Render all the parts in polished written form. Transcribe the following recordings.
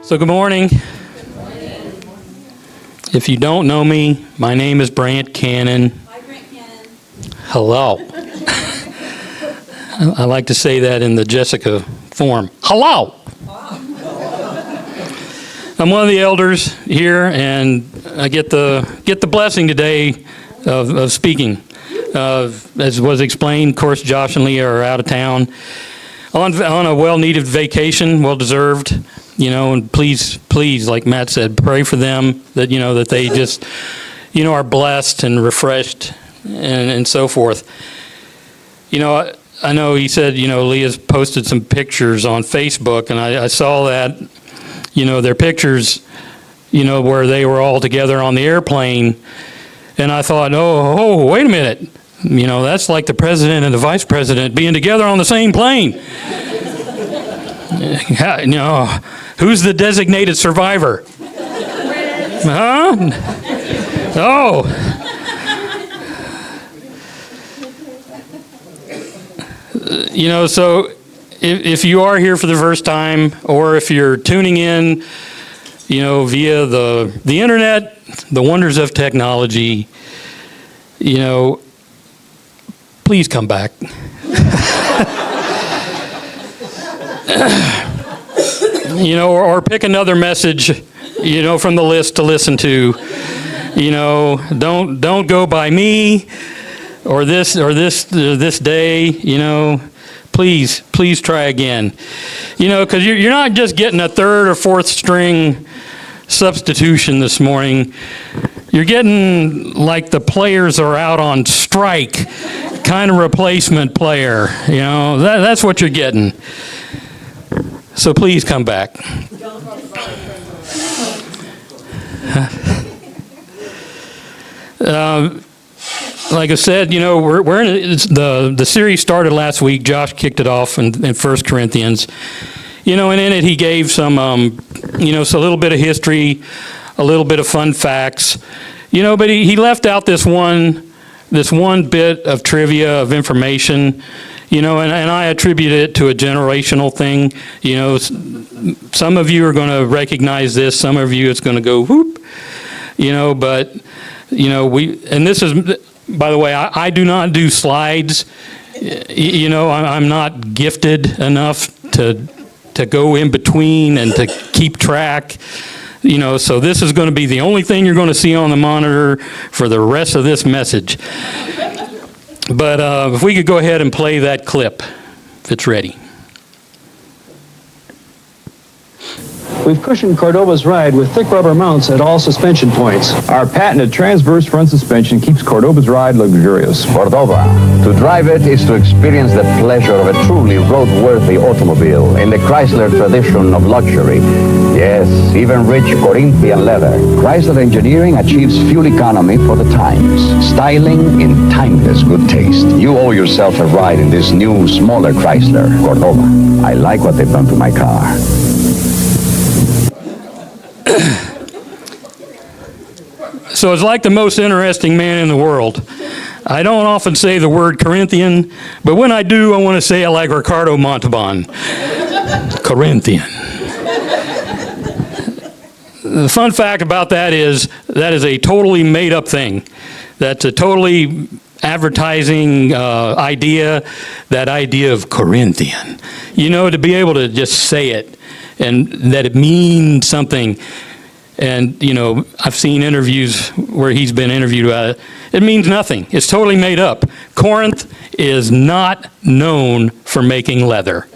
So good morning. If you don't know me, my name is Brant Cannon. Hi, Brant Cannon. Hello. I like to say that in the Jessica form. Hello. I'm one of the elders here, and I get the blessing today of speaking. As was explained, of course, Josh and Leah are out of town on a well-needed vacation, well-deserved. And please, like Matt said, pray for them that that they just are blessed and refreshed and so forth. I know he said Leah's posted some pictures on Facebook, and I saw that their pictures where they were all together on the airplane, and I thought, oh wait a minute, that's like the president and the vice president being together on the same plane. Who's the designated survivor? Huh? Oh. So if you are here for the first time, or if you're tuning in, via the internet, the wonders of technology, please come back. Or pick another message, from the list to listen to. Don't go by me or this day. Please try again. Because you're not just getting a third or fourth string substitution this morning. You're getting like the players are out on strike kind of replacement player. That's what you're getting. So please come back. Like I said, we're in the series started last week. Josh kicked it off in 1 Corinthians. And in it he gave some, so a little bit of history, a little bit of fun facts, but he left out this one bit of trivia, of information. And I attribute it to a generational thing. Some of you are going to recognize this. Some of you, it's going to go whoop. But and this is, by the way, I do not do slides. I'm not gifted enough to go in between and to keep track. So this is going to be the only thing you're going to see on the monitor for the rest of this message. But if we could go ahead and play that clip, if it's ready. We've cushioned Cordoba's ride with thick rubber mounts at all suspension points. Our patented transverse front suspension keeps Cordoba's ride luxurious. Cordoba. To drive it is to experience the pleasure of a truly roadworthy automobile in the Chrysler tradition of luxury. Yes, even rich Corinthian leather. Chrysler engineering achieves fuel economy for the times. Styling in timeless good taste. You owe yourself a ride in this new, smaller Chrysler, Cordoba. I like what they've done to my car. So it's like the most interesting man in the world. I don't often say the word Corinthian, but when I do, I want to say it like Ricardo Montalban. Corinthian. The fun fact about that is a totally made-up thing. That's a totally advertising idea, that idea of Corinthian. To be able to just say it and that it means something. And, I've seen interviews where he's been interviewed about it. It means nothing. It's totally made up. Corinth is not known for making leather.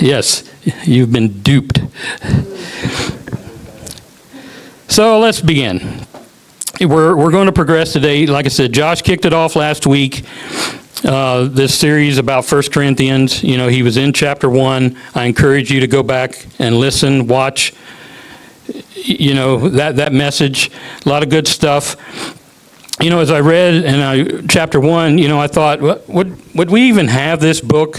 Yes, you've been duped. So let's begin. We're going to progress today. Like I said, Josh kicked it off last week. This series about 1 Corinthians. He was in chapter 1. I encourage you to go back and listen, watch, that message. A lot of good stuff. As I read in chapter 1, I thought, would we even have this book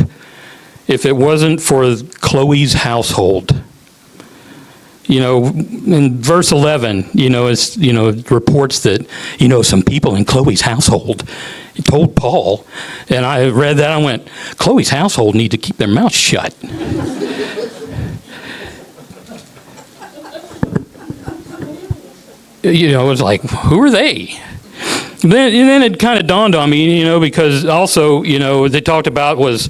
if it wasn't for Chloe's household? in verse 11, it reports that, some people in Chloe's household told Paul, and I read that, I went, Chloe's household need to keep their mouth shut. It was like, who are they? Then it kind of dawned on me, because also, they talked about was,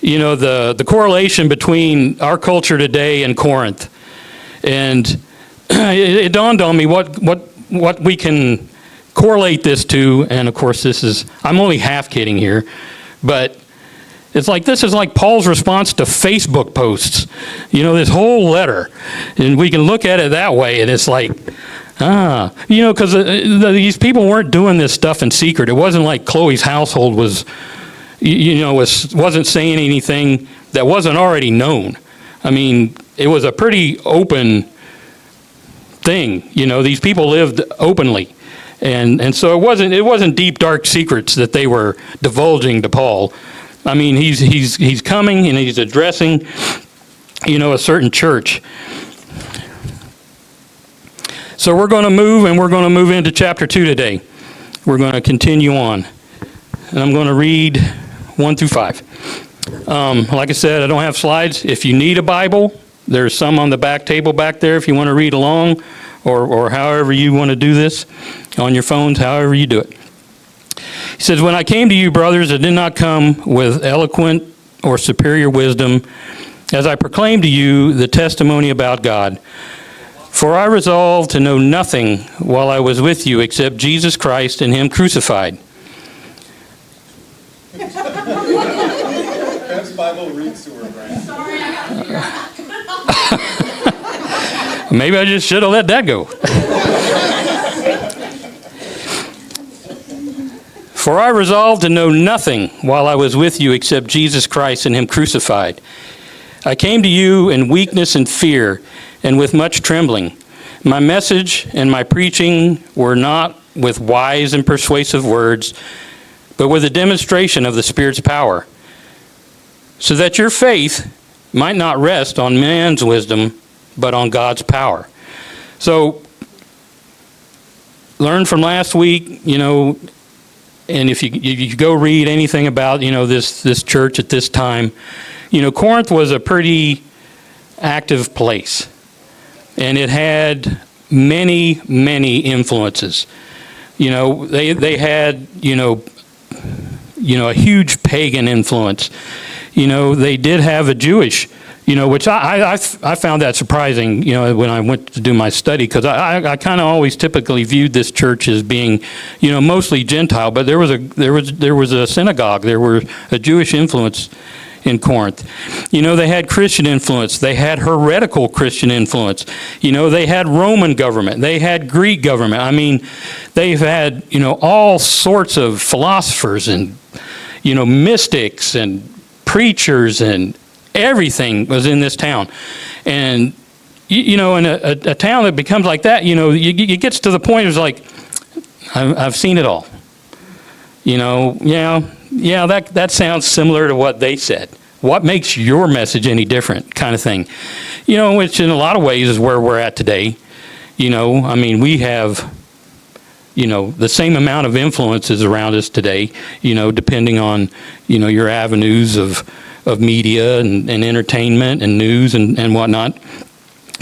the correlation between our culture today and Corinth. And it dawned on me what we can correlate this to. And of course, I'm only half kidding here, but it's like, this is like Paul's response to Facebook posts, this whole letter. And we can look at it that way, and it's like, because these people weren't doing this stuff in secret. It wasn't like Chloe's household wasn't saying anything that wasn't already known. I mean, it was a pretty open thing. These people lived openly, and so it wasn't deep, dark secrets that they were divulging to Paul. I mean, he's coming and he's addressing, a certain church. So we're going to move into chapter 2 today. We're going to continue on. And I'm going to read 1 through 5. Like I said, I don't have slides. If you need a Bible, there's some on the back table back there if you want to read along, or however you want to do this, on your phones, however you do it. He says, when I came to you, brothers, I did not come with eloquent or superior wisdom, as I proclaimed to you the testimony about God. For I resolved to know nothing while I was with you except Jesus Christ and Him crucified. Best Bible reads to her, Brant. Sorry, I got to Maybe I just should have let that go. For I resolved to know nothing while I was with you except Jesus Christ and Him crucified. I came to you in weakness and fear, and with much trembling. My message and my preaching were not with wise and persuasive words, but with a demonstration of the Spirit's power, so that your faith might not rest on man's wisdom, but on God's power. So, learn from last week, and if you go read anything about, this church at this time, Corinth was a pretty active place. And it had many, many influences. They had, a huge pagan influence. They did have a Jewish, which I found that surprising, when I went to do my study, because I kind of always typically viewed this church as being, mostly Gentile, but there was a synagogue, there were a Jewish influence in Corinth. They had Christian influence. They had heretical Christian influence. They had Roman government. They had Greek government. I mean, they've had, all sorts of philosophers and, mystics and preachers, and everything was in this town. And, in a town that becomes like that, it gets to the point, it's like, I've seen it all. That sounds similar to what they said. What makes your message any different, kind of thing. Which in a lot of ways is where we're at today. We have, the same amount of influences around us today, depending on, your avenues of media and entertainment and news and whatnot.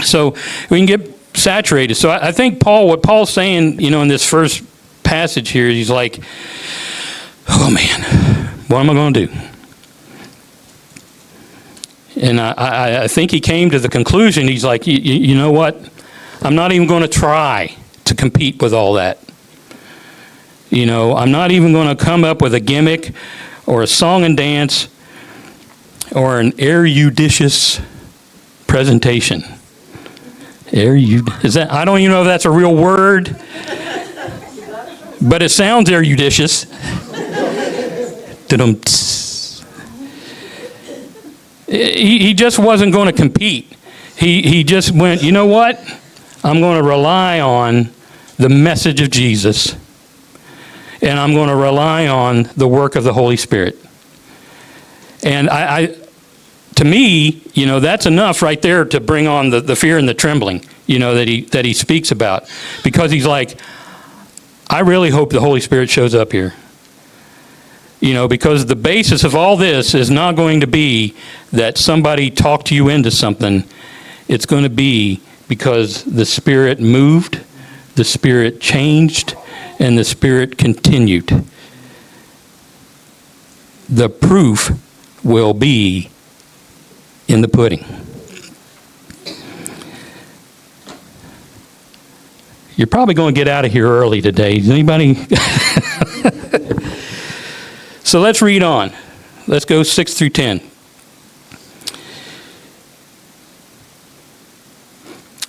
So we can get saturated. So I think what Paul's saying, in this first passage here, he's like, oh man, what am I going to do? And I think he came to the conclusion, he's like, you know what? I'm not even going to try to compete with all that. I'm not even going to come up with a gimmick or a song and dance or an eruditious presentation. I don't even know if that's a real word, but it sounds eruditious. He just wasn't going to compete. He just went, you know what? I'm going to rely on the message of Jesus, and I'm going to rely on the work of the Holy Spirit. And to me, that's enough right there to bring on the fear and the trembling, that he speaks about. Because he's like, I really hope the Holy Spirit shows up here. Because the basis of all this is not going to be that somebody talked you into something. It's going to be because the Spirit moved, the Spirit changed, and the Spirit continued. The proof will be in the pudding. You're probably going to get out of here early today. Is anybody? So let's read on. Let's go 6 through 10.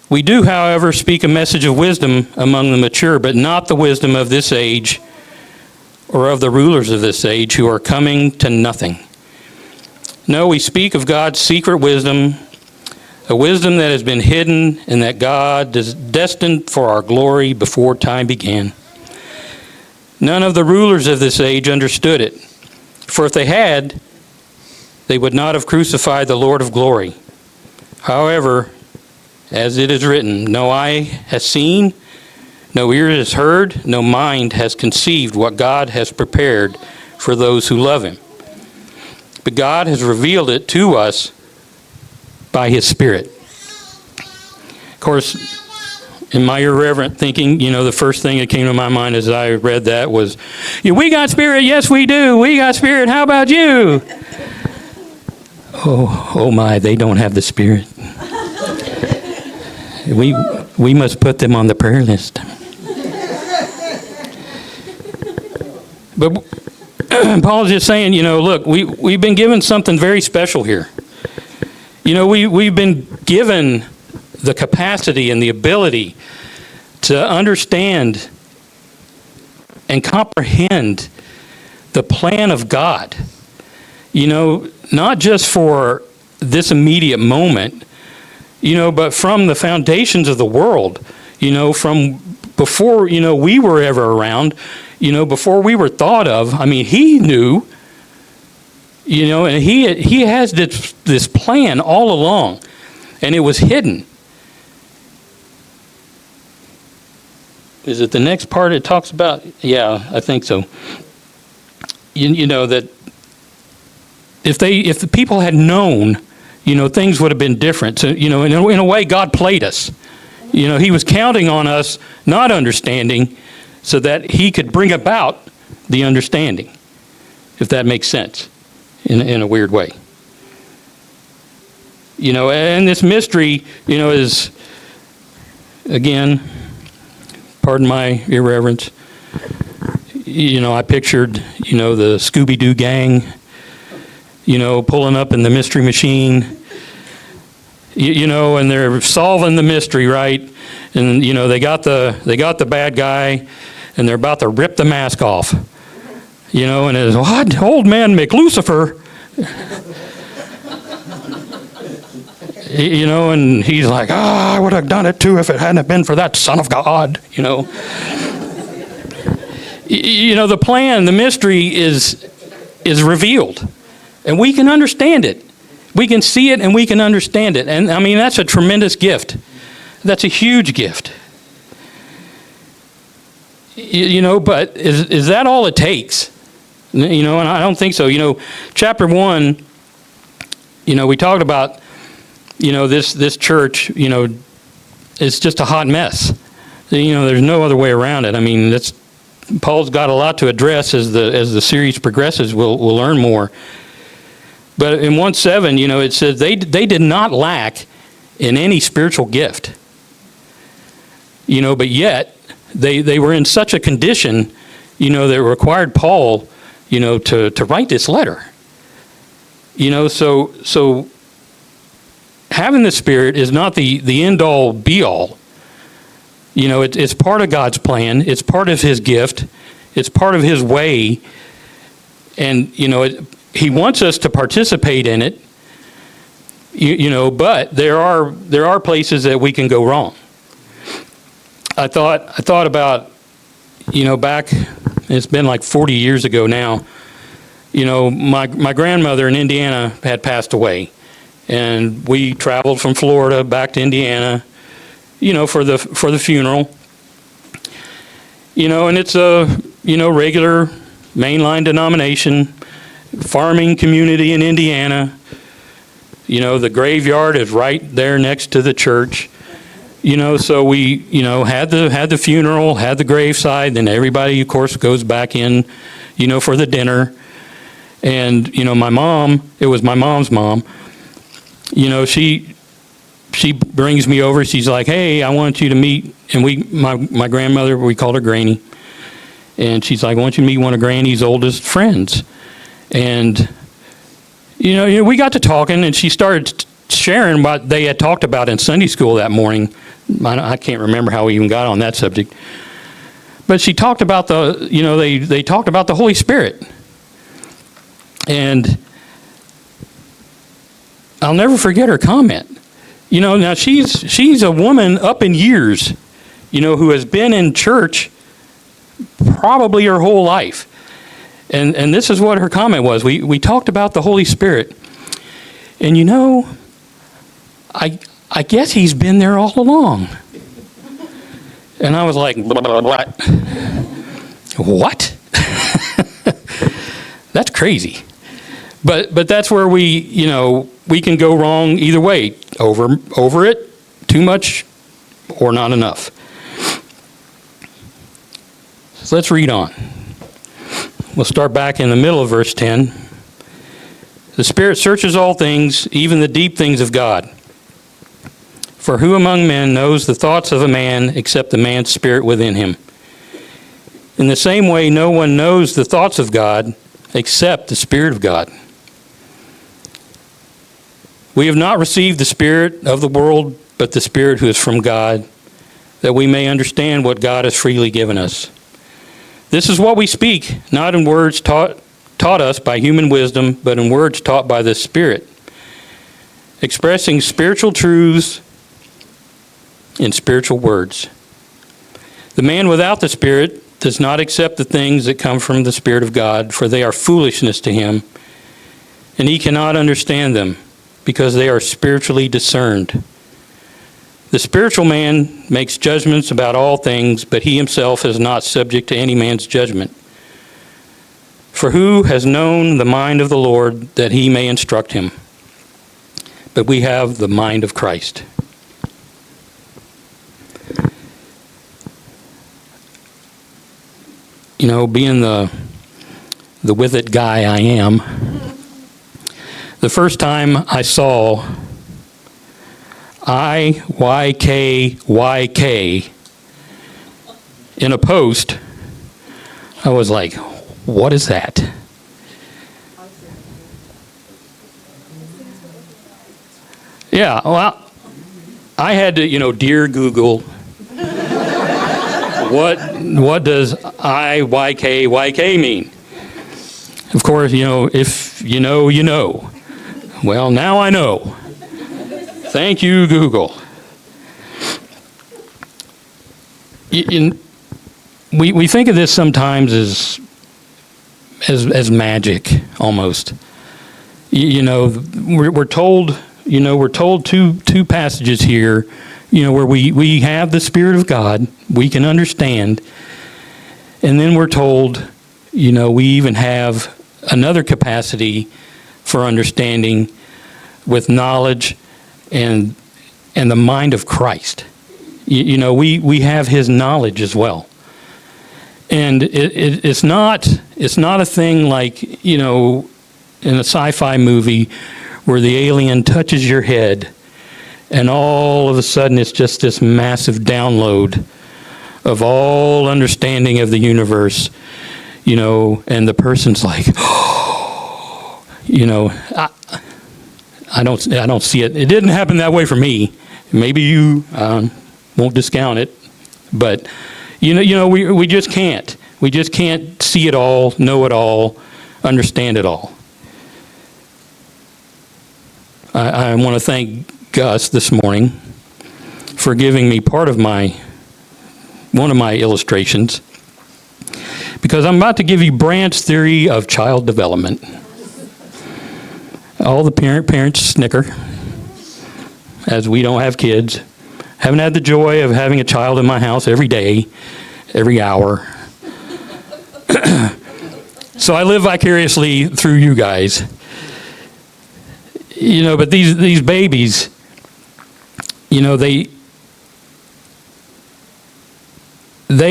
We do, however, speak a message of wisdom among the mature, but not the wisdom of this age or of the rulers of this age who are coming to nothing. No, we speak of God's secret wisdom, a wisdom that has been hidden and that God is destined for our glory before time began. None of the rulers of this age understood it, for if they had, they would not have crucified the Lord of glory. However, as it is written, no eye has seen, no ear has heard, no mind has conceived what God has prepared for those who love him. But God has revealed it to us by his Spirit. Of course, in my irreverent thinking, the first thing that came to my mind as I read that was, we got Spirit, yes we do. We got Spirit, how about you? Oh my, they don't have the Spirit. We must put them on the prayer list. But Paul's just saying, look, we've been given something very special here. We've been given the capacity and the ability to understand and comprehend the plan of God. Not just for this immediate moment, but from the foundations of the world, from before, we were ever around, before we were thought of. I mean, he knew, and he has this plan all along, and it was hidden. Is it the next part it talks about? Yeah, I think so. That if the people had known, things would have been different. So, in a way, God played us. He was counting on us not understanding so that he could bring about the understanding, if that makes sense, in a weird way. And this mystery, is, again, pardon my irreverence, I pictured, the Scooby-Doo gang, pulling up in the mystery machine, and they're solving the mystery, right? And, they got the bad guy, and they're about to rip the mask off, and it's, what? Old man McLucifer, and he's like, I would have done it too if it hadn't been for that Son of God, the plan, the mystery is revealed. And we can understand it. We can see it and we can understand it. And I mean, that's a tremendous gift. That's a huge gift. But is that all it takes? And I don't think so. Chapter 1, we talked about, this church, it's just a hot mess. There's no other way around it. I mean, Paul's got a lot to address as the series progresses. We'll learn more. But in 1:7, it says they did not lack in any spiritual gift. But yet they were in such a condition, that required Paul, to write this letter. So having the Spirit is not the end all be all. It's part of God's plan. It's part of his gift. It's part of his way. And, he wants us to participate in it, but there are places that we can go wrong. I thought about, back, it's been like 40 years ago now, my grandmother in Indiana had passed away. and we traveled from Florida back to Indiana, for the funeral. And it's a, regular mainline denomination, farming community in Indiana. The graveyard is right there next to the church. So we, had the funeral, had the graveside, then everybody, of course, goes back in, for the dinner. And, my mom, it was my mom's mom, she brings me over. She's like, hey, I want you to meet, and my grandmother, we called her Granny. And she's like, I want you to meet one of Granny's oldest friends. And, we got to talking, and she started sharing what they had talked about in Sunday school that morning. I can't remember how we even got on that subject. But she talked about they talked about the Holy Spirit. And I'll never forget her comment. Now she's a woman up in years, who has been in church probably her whole life. And this is what her comment was. We talked about the Holy Spirit. And I guess he's been there all along. And I was like, blah, blah, blah. What? That's crazy. But that's where we can go wrong either way. Over it, too much, or not enough. So let's read on. We'll start back in the middle of verse 10. The Spirit searches all things, even the deep things of God. For who among men knows the thoughts of a man except the man's spirit within him? In the same way, no one knows the thoughts of God except the Spirit of God. We have not received the spirit of the world, but the Spirit who is from God, that we may understand what God has freely given us. This is what we speak, not in words taught us by human wisdom, but in words taught by the Spirit, expressing spiritual truths in spiritual words. The man without the Spirit does not accept the things that come from the Spirit of God, for they are foolishness to him, and he cannot understand them, because they are spiritually discerned. The spiritual man makes judgments about all things, but he himself is not subject to any man's judgment. For who has known the mind of the Lord that he may instruct him? But we have the mind of Christ. Being the with it guy I am, the first time I saw IYKYK in a post, I was like, what is that? Yeah, well, I had to, dear Google, what does IYKYK mean? Of course, if you know, you know. Well, now I know. Thank you, Google. We think of this sometimes as magic, almost. We're told, we're told two passages here, where we have the Spirit of God, we can understand, and then we're told, we even have another capacity for understanding with knowledge and the mind of Christ. We have his knowledge as well. And it's not a thing like, in a sci-fi movie where the alien touches your head and all of a sudden it's just this massive download of all understanding of the universe, and the person's like, I don't see it. It didn't happen that way for me. Maybe you won't discount it, but we just can't. We just can't see it all, know it all, understand it all. I want to thank Gus this morning for giving me part of one of my illustrations, because I'm about to give you Brant's theory of child development. All the parents snicker. as we don't have kids. Haven't had the joy of having a child in my house every day, every hour. So I live vicariously through you guys. But these babies, they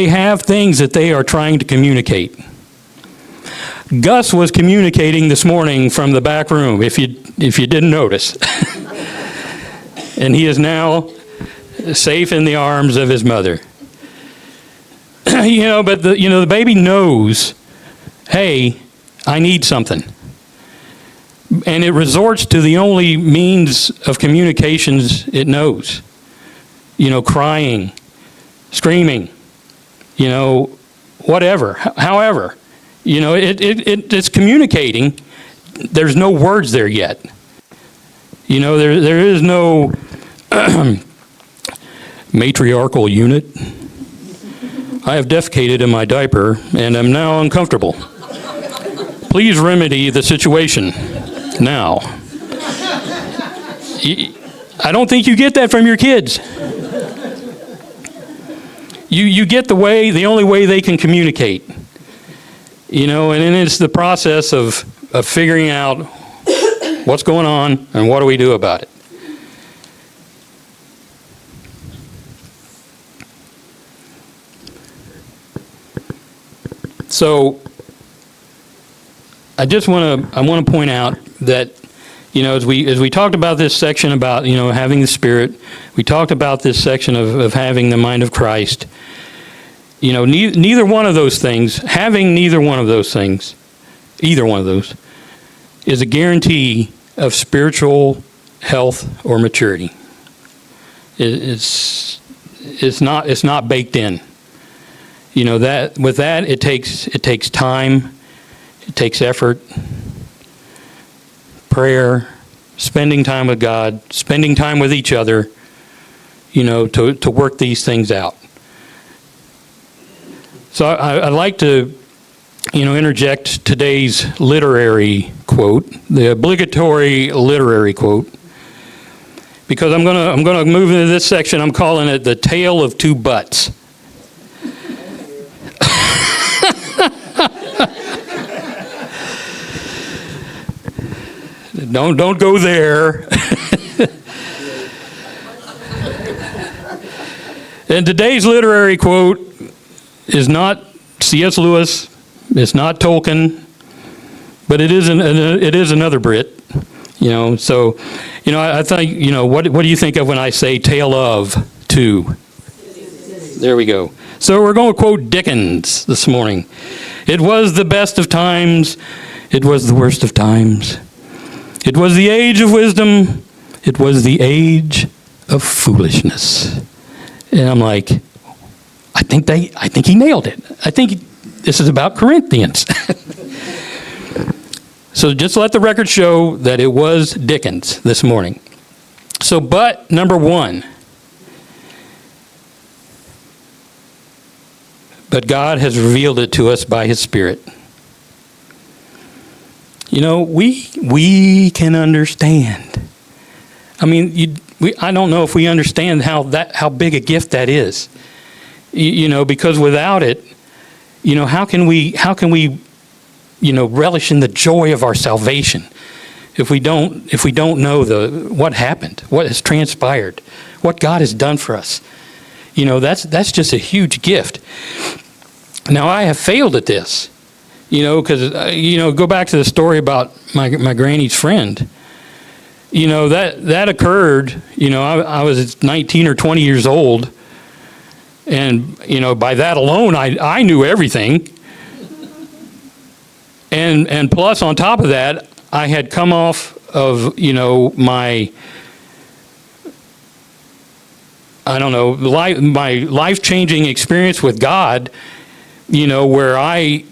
have things that they are trying to communicate. Gus was communicating this morning from the back room, if you didn't notice. And he is now safe in the arms of his mother. But the baby knows, hey, I need something. And it resorts to the only means of communications it knows. Crying, screaming, whatever, however. It's communicating. There's no words there yet. There is no matriarchal unit. I have defecated in my diaper and am now uncomfortable. Please remedy the situation now. I don't think you get that from your kids. You get the only way they can communicate. And then it's the process of figuring out what's going on and what do we do about it. So I want to point out that, as we talked about this section about, having the Spirit, we talked about this section of having the mind of Christ. Neither one of those things, having neither one of those things, either one of those, is a guarantee of spiritual health or maturity. It's not baked in. That with that it takes time, it takes effort, prayer, spending time with God, spending time with each other, to work these things out. So I'd like to, interject today's literary quote, the obligatory literary quote, because I'm gonna move into this section. I'm calling it the Tale of Two Butts. Don't go there. And today's literary quote is not C.S. Lewis, it's not Tolkien, but it is another Brit. So I think, what do you think of when I say tale of two? There we go. So we're going to quote Dickens this morning. It was the best of times, it was the worst of times. It was the age of wisdom, it was the age of foolishness. And I'm like, I think he nailed it. I think this is about Corinthians. So just let the record show that it was Dickens this morning. So, but number one, but God has revealed it to us by His Spirit. We can understand. I mean, I don't know if we understand how big a gift that is. Because without it, how can we relish in the joy of our salvation if we don't know what happened, what has transpired, what God has done for us. That's just a huge gift. Now I have failed at this, because go back to the story about my granny's friend. That occurred. I was 19 or 20 years old. And, by that alone, I knew everything. And plus, on top of that, I had come off of, my life-changing experience with God, where I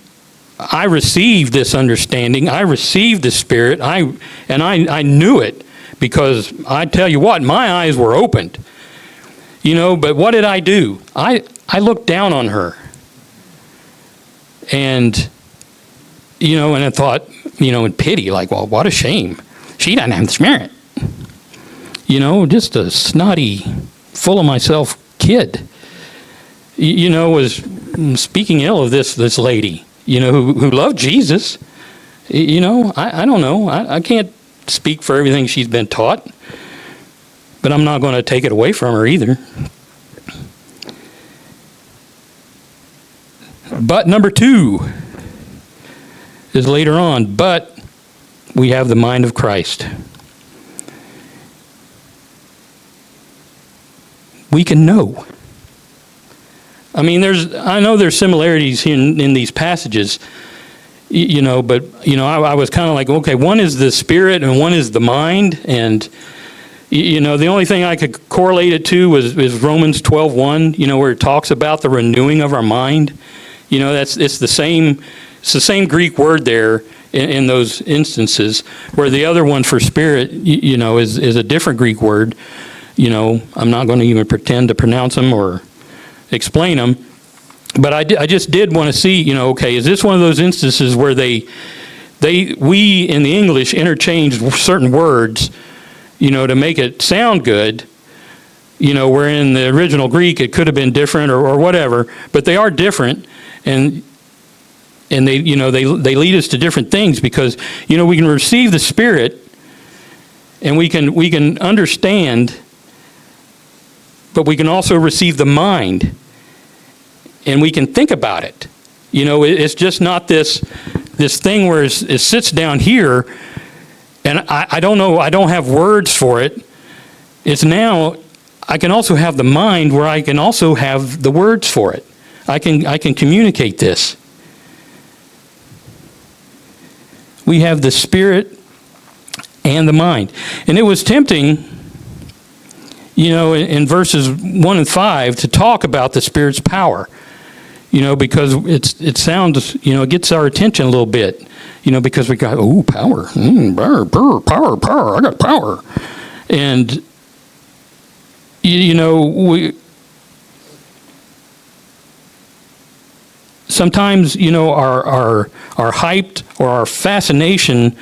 received this understanding. I received the Spirit. I knew it because I tell you what, my eyes were opened. But what did I do? I looked down on her. And, and I thought, in pity, like, well, what a shame. She doesn't have the Spirit. just a snotty, full of myself kid, was speaking ill of this lady, who loved Jesus. I don't know. I can't speak for everything she's been taught, but I'm not going to take it away from her either. But number 2 is later on, but we have the mind of Christ. We can know. I mean, I know there's similarities in these passages, but, I was kind of like, okay, one is the spirit and one is the mind. And, the only thing I could correlate it to is Romans 12:1, where it talks about the renewing of our mind. It's the same Greek word there in those instances, where the other one for spirit, is a different Greek word. I'm not going to even pretend to pronounce them or explain them, but I just did want to see, okay, is this one of those instances where we in the English interchanged certain words, to make it sound good, where in the original Greek it could have been different or whatever, but they are different, and they they lead us to different things, because we can receive the Spirit and we can understand, but we can also receive the mind, and we can think about it. It's just not this thing where it sits down here, and I don't know, I don't have words for it. It's now, I can also have the mind where I can also have the words for it. I can communicate this. We have the Spirit and the mind. And it was tempting, in verses 1 and 5 to talk about the Spirit's power, because it sounds, it gets our attention a little bit, because we got, power, power, I got power. And, we sometimes, our hyped or our fascination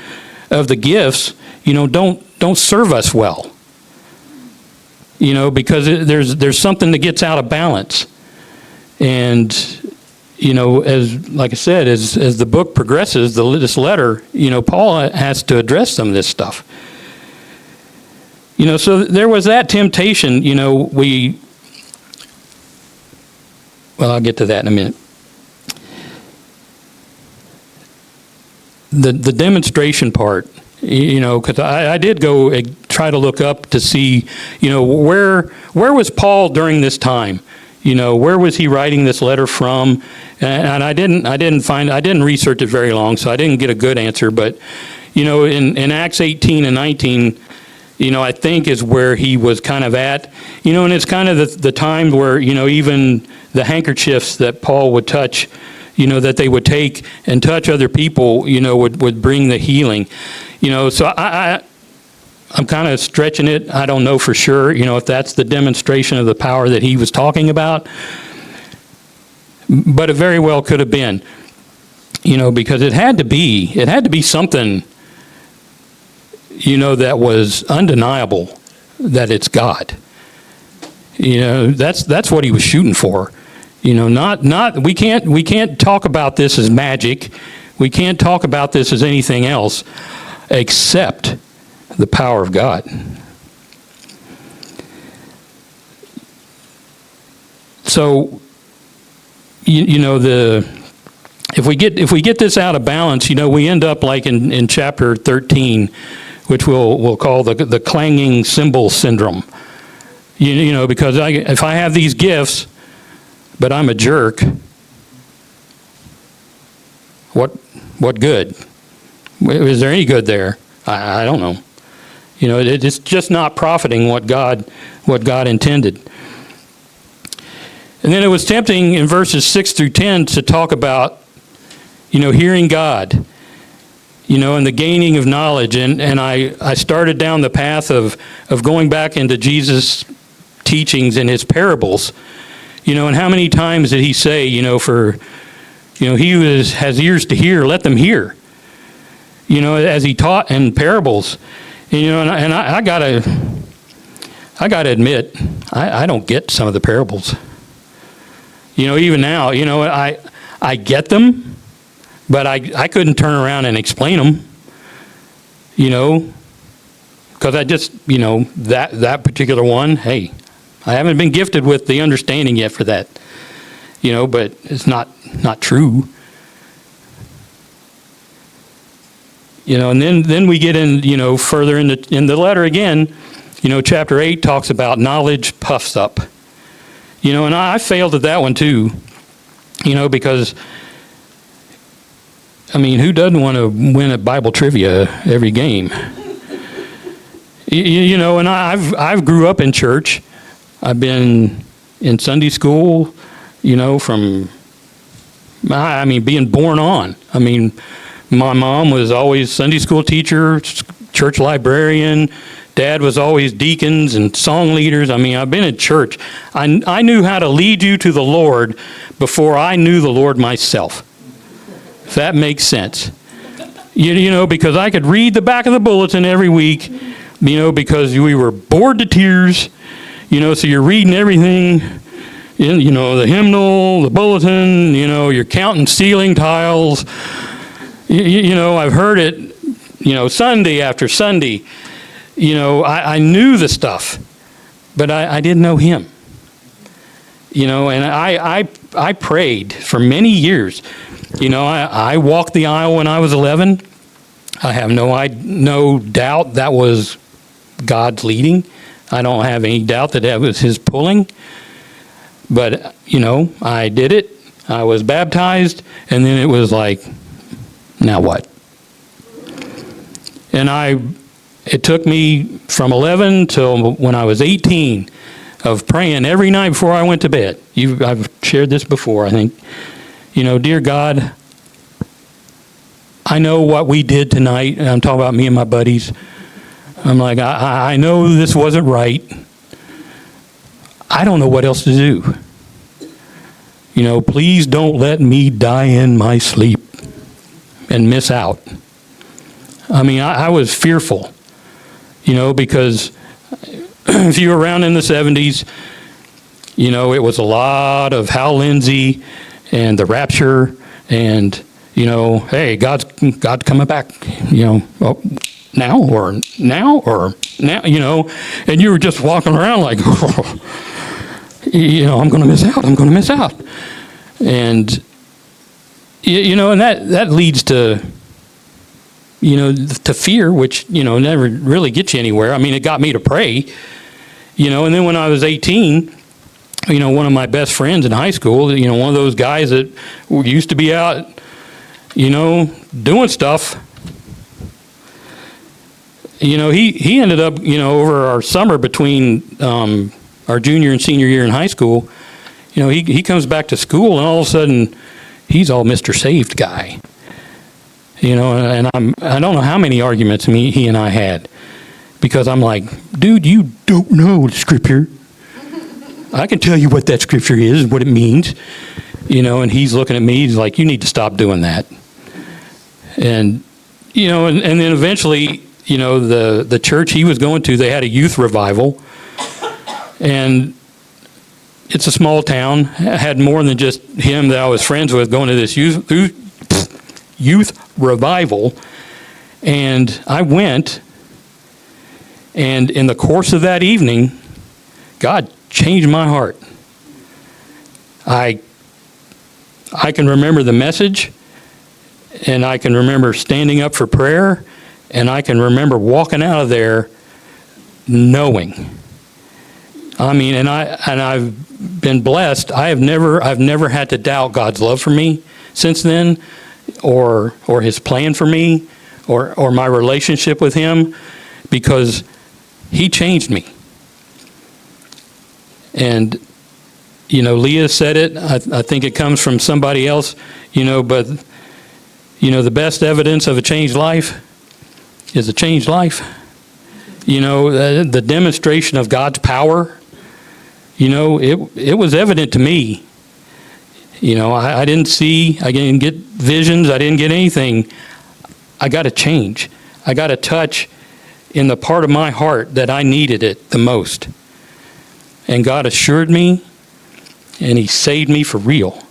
of the gifts, don't serve us well. Because there's something that gets out of balance. And, like I said, as the book progresses, this letter, Paul has to address some of this stuff. So there was that temptation, well, I'll get to that in a minute. The demonstration part, because I did go try to look up to see, where was Paul during this time? Where was he writing this letter from? And I didn't research it very long, so I didn't get a good answer. But, in Acts 18 and 19, I think is where he was kind of at. And it's kind of the time where, even the handkerchiefs that Paul would touch, that they would take and touch other people, would bring the healing. So I'm kind of stretching it. I don't know for sure, if that's the demonstration of the power that he was talking about. But it very well could have been, because it had to be something, that was undeniable that it's God. That's what he was shooting for. We can't talk about this as magic. We can't talk about this as anything else except the power of God. So, if we get this out of balance, we end up like in chapter 13, which we'll call the clanging cymbal syndrome. Because if I have these gifts, but I'm a jerk, what good? Is there any good there? I don't know. It's just not profiting what God intended. And then it was tempting in verses 6 through 10 to talk about, hearing God, and the gaining of knowledge. And I started down the path of going back into Jesus' teachings and his parables. And how many times did he say, he who has ears to hear, let them hear. As he taught in parables. And I gotta, I got to admit, I don't get some of the parables. Even now, I get them, but I couldn't turn around and explain them, because I just, that particular one, hey, I haven't been gifted with the understanding yet for that, but it's not true. And then we get in, further in the letter again, chapter 8 talks about knowledge puffs up. And I failed at that one too, because, who doesn't want to win at Bible trivia every game? And I've grew up in church. I've been in Sunday school, from, being born on. My mom was always Sunday school teacher, church librarian. Dad was always deacons and song leaders. I've been in church. I knew how to lead you to the Lord before I knew the Lord myself. If that makes sense. Because I could read the back of the bulletin every week, because we were bored to tears, so you're reading everything, the hymnal, the bulletin, you're counting ceiling tiles. I've heard it, Sunday after Sunday. I knew the stuff, but I didn't know him. And I prayed for many years. I walked the aisle when I was 11. I have no doubt that was God's leading. I don't have any doubt that was his pulling. But, I did it. I was baptized, and then it was like, now what? And it took me from 11 till when I was 18 of praying every night before I went to bed. I've shared this before, I think. Dear God, I know what we did tonight, and I'm talking about me and my buddies. I'm like, I know this wasn't right. I don't know what else to do. Please don't let me die in my sleep and miss out. I was fearful, because if you were around in the 70s, it was a lot of Hal Lindsey and the rapture and, hey, God's coming back, now or now, and you were just walking around like, I'm going to miss out. And, and that leads to, to fear, which, never really gets you anywhere. It got me to pray, and then when I was 18, one of my best friends in high school, one of those guys that used to be out, doing stuff, he ended up, over our summer between our junior and senior year in high school, he comes back to school and all of a sudden he's all Mr. Saved guy. And I don't know how many arguments he and I had, because I'm like, dude, you don't know the scripture. I can tell you what that scripture is, what it means, and he's looking at me, he's like, you need to stop doing that. And, and then eventually, the church he was going to, they had a youth revival, and it's a small town. I had more than just him that I was friends with going to this youth revival, and I went, and in the course of that evening, God changed my heart. I can remember the message, and I can remember standing up for prayer, and I can remember walking out of there knowing. And I've been blessed. I've never had to doubt God's love for me since then, or his plan for me, or my relationship with him, because he changed me. And, Leah said it, I think it comes from somebody else, but, the best evidence of a changed life is a changed life. The demonstration of God's power, it was evident to me. I didn't see, I didn't get visions, I didn't get anything. I got a change. I got a touch in the part of my heart that I needed it the most. and God assured me, and he saved me for real.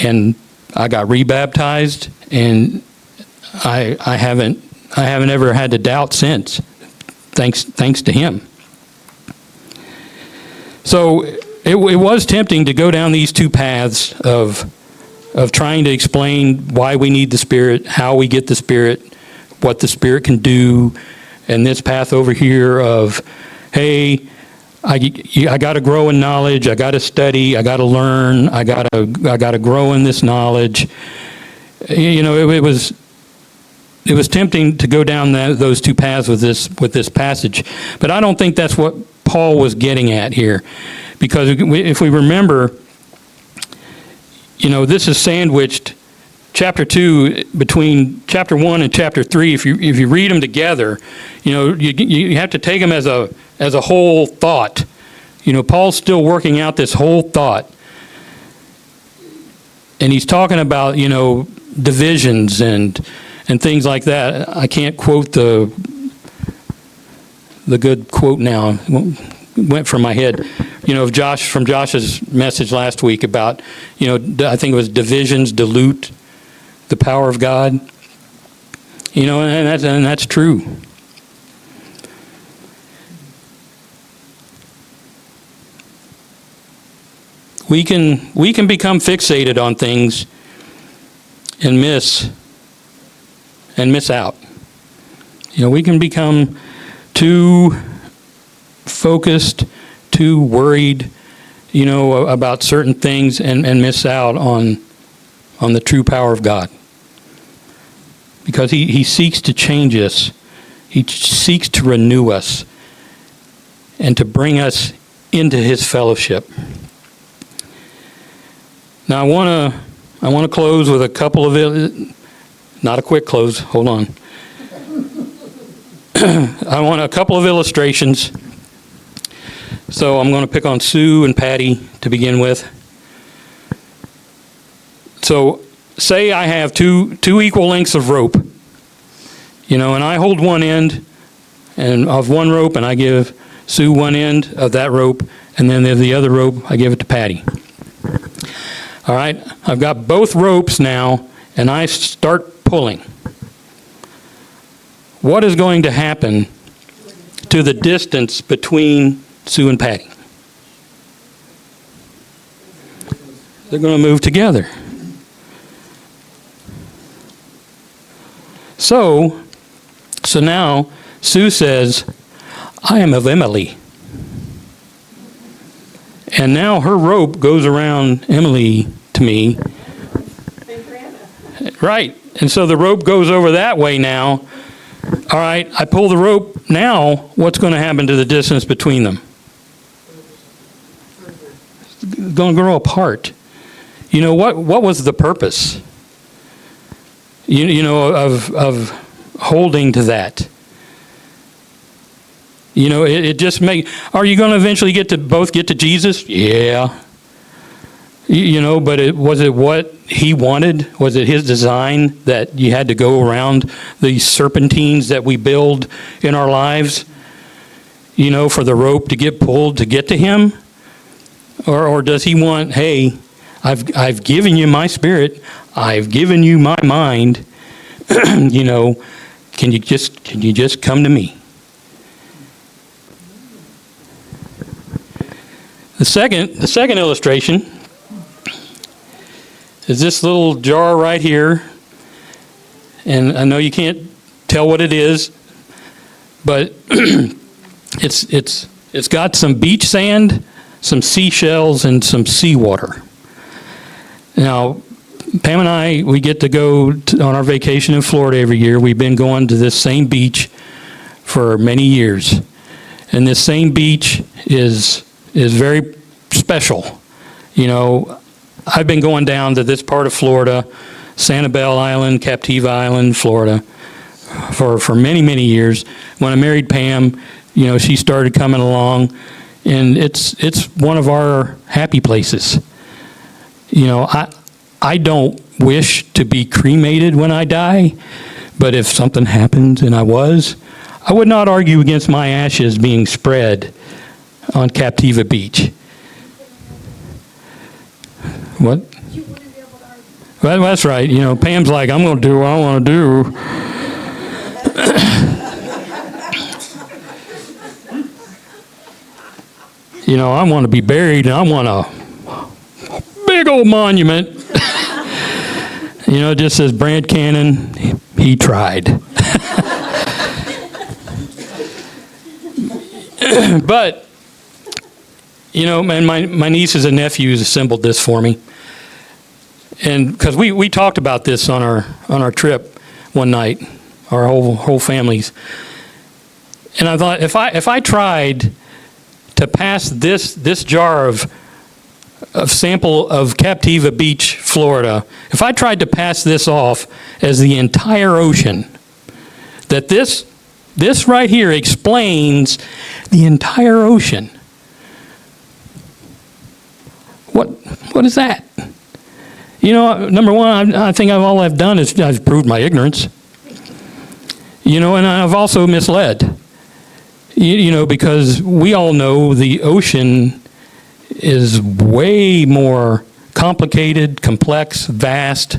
And I got rebaptized, and I haven't ever had to doubt since, thanks to him. So it was tempting to go down these two paths of trying to explain why we need the Spirit, how we get the Spirit, what the Spirit can do, and this path over here of, hey, I got to grow in knowledge, I got to study, I got to learn, I got to grow in this knowledge. You know, it was tempting to go down those two paths with this passage, but I don't think that's what Paul was getting at here, because if we remember, you know, this is sandwiched, chapter 2 between chapter 1 and chapter 3. If you read them together, you know, you have to take them as a whole thought. You know, Paul's still working out this whole thought, and he's talking about, you know, divisions and things like that. I can't quote the good quote now. It went from my head. You know, from Josh's message last week about, you know, I think it was divisions dilute the power of God. You know, and that's true. We can become fixated on things and miss out. You know, we can become too focused, too worried, you know, about certain things and miss out on the true power of God. Because he seeks to change us. He seeks to renew us and to bring us into his fellowship. Now I want to close with a couple of, not a quick close, hold on. I want a couple of illustrations. So I'm going to pick on Sue and Patty to begin with. So say I have two equal lengths of rope, you know, and I hold one end of one rope, and I give Sue one end of that rope, and then the other rope I give it to Patty. All right, I've got both ropes now, and I start pulling. What is going to happen to the distance between Sue and Patty? They're going to move together. So now Sue says, I am of Emily. And now her rope goes around Emily to me. Right. And so the rope goes over that way now. All right, I pull the rope. Now, what's going to happen to the distance between them? It's going to grow apart. You know, what was the purpose? You know, of holding to that? You know, it just are you going to eventually both get to Jesus? Yeah. You know, but was it what he wanted? Was it his design that you had to go around these serpentines that we build in our lives, you know, for the rope to get pulled to get to him? Or does he want, hey, I've given you my spirit, I've given you my mind, you know, can you just come to me? The second illustration is this little jar right here, and I know you can't tell what it is, but it's got some beach sand, some seashells, and some seawater. Now, Pam and I, we get to go on our vacation in Florida every year. We've been going to this same beach for many years, and this same beach is very special. You know, I've been going down to this part of Florida, Sanibel Island, Captiva Island, Florida, for many, many years. When I married Pam, you know, she started coming along, and it's one of our happy places. You know, I don't wish to be cremated when I die, but if something happened and I would not argue against my ashes being spread on Captiva Beach. What? Well, that's right. You know, Pam's like, I'm going to do what I want to do. You know, I want to be buried, and I want a big old monument. You know, just as Brant Cannon, he tried. But, you know, and my nieces and nephews assembled this for me. And because we talked about this on our trip one night, our whole families. And I thought, if I tried to pass this jar of sample of Captiva Beach, Florida, if I tried to pass this off as the entire ocean, that this right here explains the entire ocean. What is that? You know, number one, I think all I've done is I've proved my ignorance. You know, and I've also misled. You know, because we all know the ocean is way more complicated, complex, vast,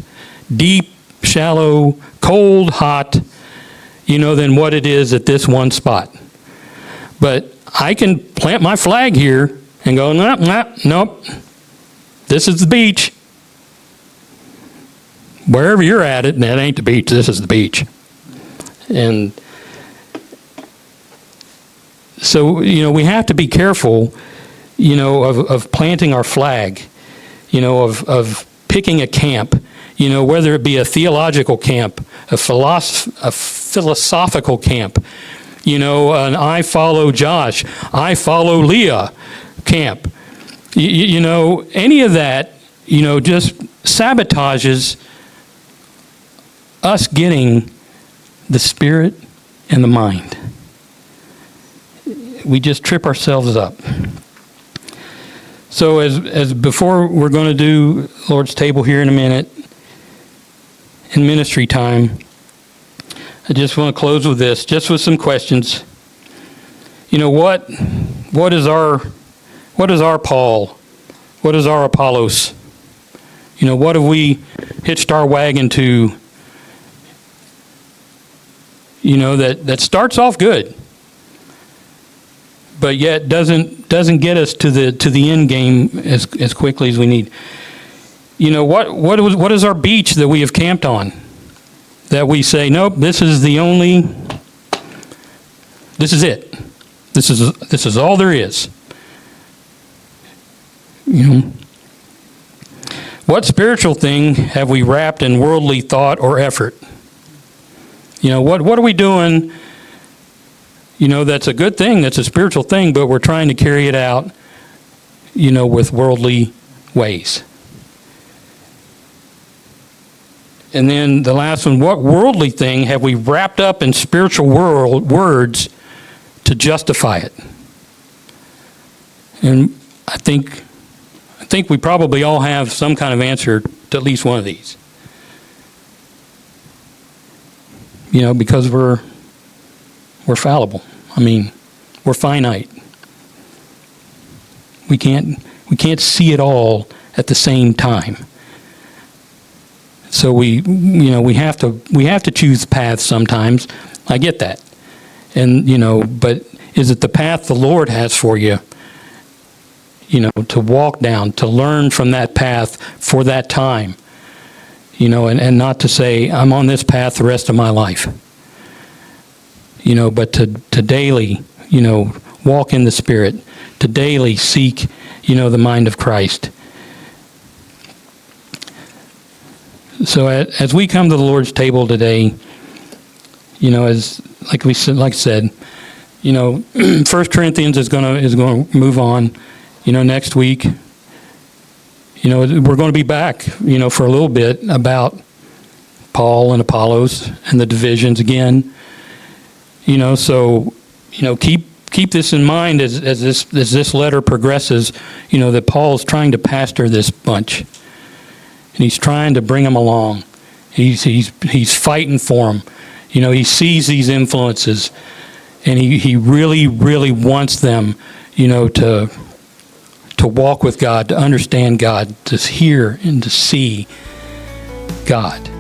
deep, shallow, cold, hot, you know, than what it is at this one spot. But I can plant my flag here and go, nope, this is the beach. Wherever you're at it, that ain't the beach, this is the beach. And so, you know, we have to be careful, you know, of planting our flag, you know, of picking a camp, you know, whether it be a theological camp, a philosophical camp, you know, an I follow Josh, I follow Leah camp. You know, any of that, you know, just sabotages us getting the spirit and the mind. We just trip ourselves up. So as before, we're going to do Lord's table here in a minute, in ministry time. I just want to close with this, just with some questions. You know, what is our Paul? What is our Apollos? You know, what have we hitched our wagon to? You know, that starts off good, but yet doesn't get us to the end game as quickly as we need. You know, what is our beach that we have camped on? That we say, nope, this is it. This is all there is. You know, what spiritual thing have we wrapped in worldly thought or effort? You know, what are we doing? You know, that's a good thing, that's a spiritual thing, but we're trying to carry it out, you know, with worldly ways. And then the last one, what worldly thing have we wrapped up in spiritual words to justify it? And I think we probably all have some kind of answer to at least one of these. You know, because we're fallible. I mean, we're finite. We can't see it all at the same time. So we have to choose paths sometimes. I get that. And, you know, but is it the path the Lord has for you? You know, to walk down, to learn from that path for that time. You know, and not to say, I'm on this path the rest of my life. You know, but to daily, you know, walk in the Spirit, to daily seek, you know, the mind of Christ. So as we come to the Lord's table today, you know, like I said, you know, 1 Corinthians is going to move on, you know, next week. You know, we're going to be back, you know, for a little bit about Paul and Apollos and the divisions again. You know, so, you know, keep this in mind as this letter progresses, you know, that Paul's trying to pastor this bunch. And he's trying to bring them along. He's fighting for them. You know, he sees these influences, and he really, really wants them, to walk with God, to understand God, to hear and to see God.